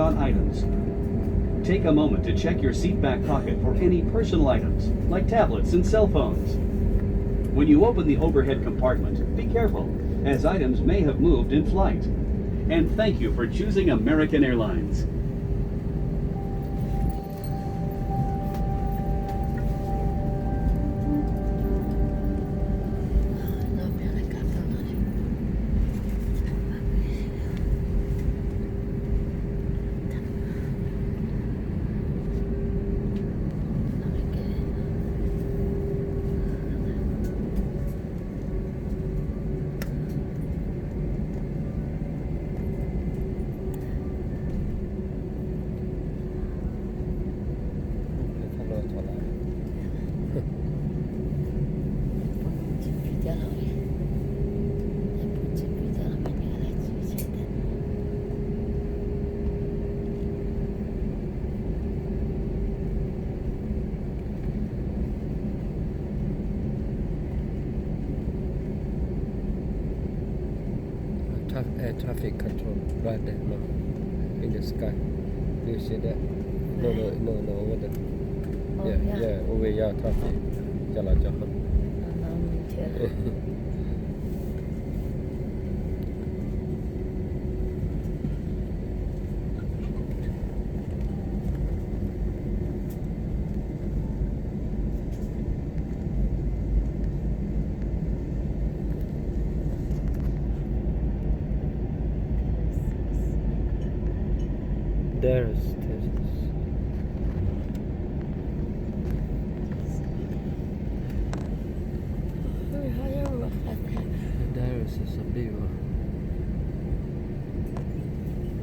on items. Take a moment to check your seat back pocket for any personal items, like tablets and cell phones. When you open the overhead compartment, be careful, as items may have moved in flight. And thank you for choosing American Airlines. Air traffic control right there, no, in the sky. Do you see that? No, over there. Oh, yeah, over here, traffic. Jalan. There's Texas. There is a view.